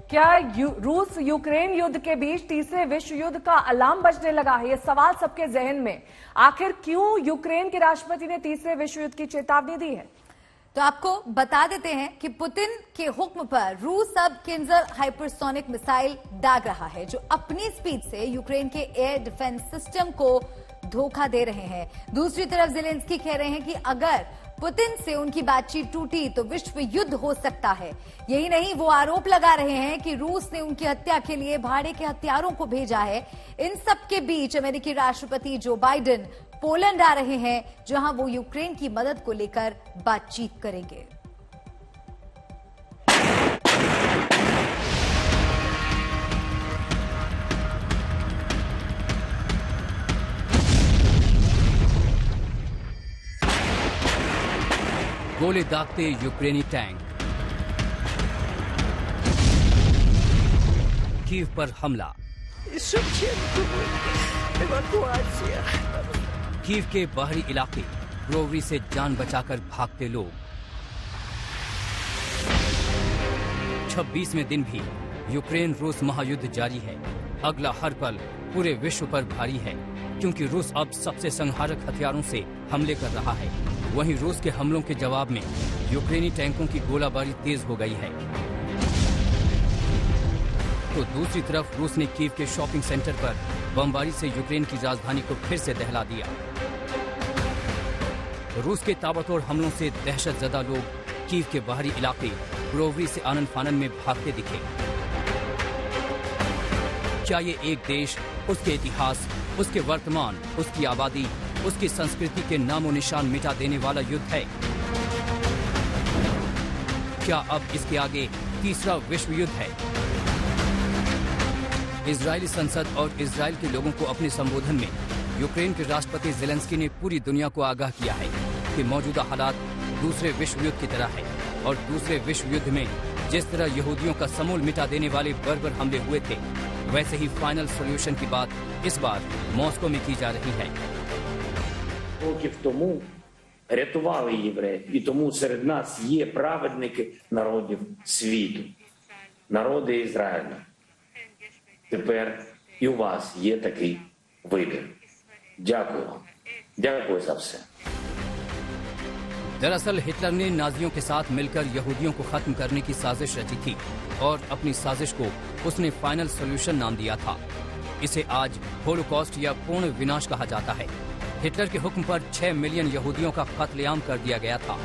क्या रूस यूक्रेन युद्ध के बीच तीसरे विश्व युद्ध का अलार्म बजने लगा है? ये सवाल सबके जहन में। आखिर क्यों यूक्रेन के राष्ट्रपति ने तीसरे विश्व युद्ध की चेतावनी दी है? तो आपको बता देते हैं कि पुतिन के हुक्म पर रूस अब किन्जर हाइपरसोनिक मिसाइल दाग रहा है, जो अपनी स्पीड से यूक्रेन के एयर डिफेंस सिस्टम को धोखा दे रहे हैं। दूसरी तरफ ज़ेलेंस्की कह रहे हैं कि अगर पुतिन से उनकी बातचीत टूटी तो विश्व युद्ध हो सकता है। यही नहीं, वो आरोप लगा रहे हैं कि रूस ने उनकी हत्या के लिए भाड़े के हथियारों को भेजा है। इन सब के बीच अमेरिकी राष्ट्रपति जो बाइडेन पोलैंड आ रहे हैं, जहां वो यूक्रेन की मदद को लेकर बातचीत करेंगे। गोले दागते यूक्रेनी टैंक, कीव पर हमला, कीव के बाहरी इलाके ब्रोवरी से जान बचाकर भागते लोग। 26वें दिन भी यूक्रेन रूस महायुद्ध जारी है। अगला हर पल पूरे विश्व पर भारी है, क्योंकि रूस अब सबसे संहारक हथियारों से हमले कर रहा है। वहीं रूस के हमलों के जवाब में यूक्रेनी टैंकों की गोलाबारी तेज हो गई है। तो दूसरी तरफ रूस ने कीव के शॉपिंग सेंटर पर बमबारी से यूक्रेन की राजधानी को फिर से दहला दिया। रूस के ताबड़तोड़ हमलों से दहशतजदा लोग कीव के बाहरी इलाके ब्रोवरी से आनन फानन में भागते दिखे। क्या ये एक देश, उसके इतिहास, उसके वर्तमान, उसकी आबादी, उसकी संस्कृति के नामो निशान मिटा देने वाला युद्ध है? क्या अब इसके आगे तीसरा विश्व युद्ध है? इजरायली संसद और इजरायल के लोगों को अपने संबोधन में यूक्रेन के राष्ट्रपति ज़ेलेंस्की ने पूरी दुनिया को आगाह किया है कि मौजूदा हालात दूसरे विश्व युद्ध की तरह है, और दूसरे विश्व युद्ध में जिस तरह यहूदियों का समूल मिटा देने वाले बर्बर हमले हुए थे, वैसे ही फाइनल सॉल्यूशन की बात इस बार मॉस्को में की जा रही है। Років тому рятували євреїв, і тому серед нас є праведники народів світу, народи Ізраїлю. Тепер і у вас є такий вибір. Дякую вам. Дякую за все. दरअसल हिटलर ने नाजियों के साथ मिलकर यहूदियों को खत्म करने की साजिश रची थी, और अपनी साजिश को उसने फाइनल सॉल्यूशन नाम दिया था। इसे आज होलोकॉस्ट या पूर्ण विनाश कहा जाता है। हिटलर के हुक्म पर 6 मिलियन यहूदियों का कत्लेआम कर दिया गया था।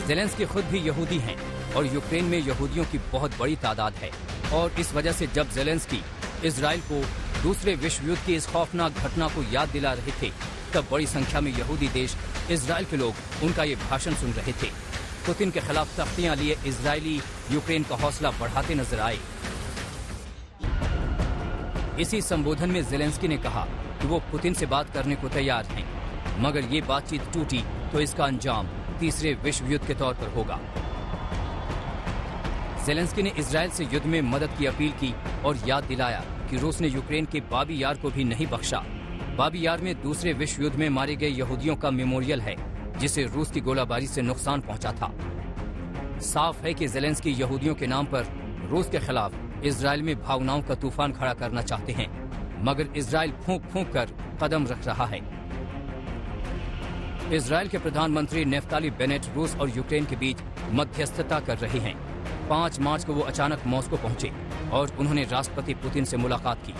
ज़ेलेंस्की खुद भी यहूदी हैं, और यूक्रेन में यहूदियों की बहुत बड़ी तादाद है, और इस वजह से जब ज़ेलेंस्की इजराइल को दूसरे विश्व युद्ध की इस खौफनाक घटना को याद दिला रहे थे, तब बड़ी संख्या में यहूदी देश इजराइल के लोग उनका ये भाषण सुन रहे थे। पुतिन के खिलाफ तख्तियां लिए इजरायली यूक्रेन का हौसला बढ़ाते नजर आए। इसी संबोधन में ज़ेलेंस्की ने कहा कि वो पुतिन से बात करने को तैयार हैं, मगर ये बातचीत टूटी तो इसका अंजाम तीसरे विश्व युद्ध के तौर पर होगा। ज़ेलेंस्की ने इजराइल से युद्ध में मदद की अपील की और याद दिलाया कि रूस ने यूक्रेन के बाबी यार को भी नहीं बख्शा। बाबी यार में दूसरे विश्व युद्ध में मारे गए यहूदियों का मेमोरियल है, जिसे रूस की गोलाबारी से नुकसान पहुंचा था। साफ है कि ज़ेलेंस्की यहूदियों के नाम पर रूस के खिलाफ इजराइल में भावनाओं का तूफान खड़ा करना चाहते हैं, मगर इजराइल फूंक फूंक कर कदम रख रहा है। इजराइल के प्रधानमंत्री नेफ्ताली बेनेट रूस और यूक्रेन के बीच मध्यस्थता कर रहे हैं। 5 मार्च को वो अचानक मॉस्को पहुंचे और उन्होंने राष्ट्रपति पुतिन से मुलाकात की।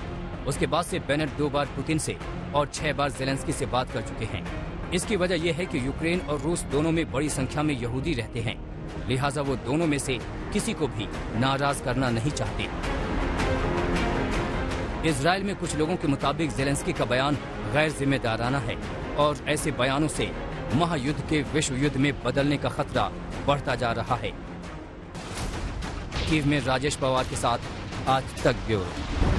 उसके बाद से बेनेट 2 बार पुतिन से और 6 बार ज़ेलेंस्की से बात कर चुके हैं। इसकी वजह यह है कि यूक्रेन और रूस दोनों में बड़ी संख्या में यहूदी रहते हैं, लिहाजा वो दोनों में से किसी को भी नाराज करना नहीं चाहते। इजराइल में कुछ लोगों के मुताबिक ज़ेलेंस्की का बयान गैर जिम्मेदाराना है, और ऐसे बयानों से महायुद्ध के विश्व युद्ध में बदलने का खतरा बढ़ता जा रहा है। कीव में राजेश पवार के साथ आज तक ब्यूरो।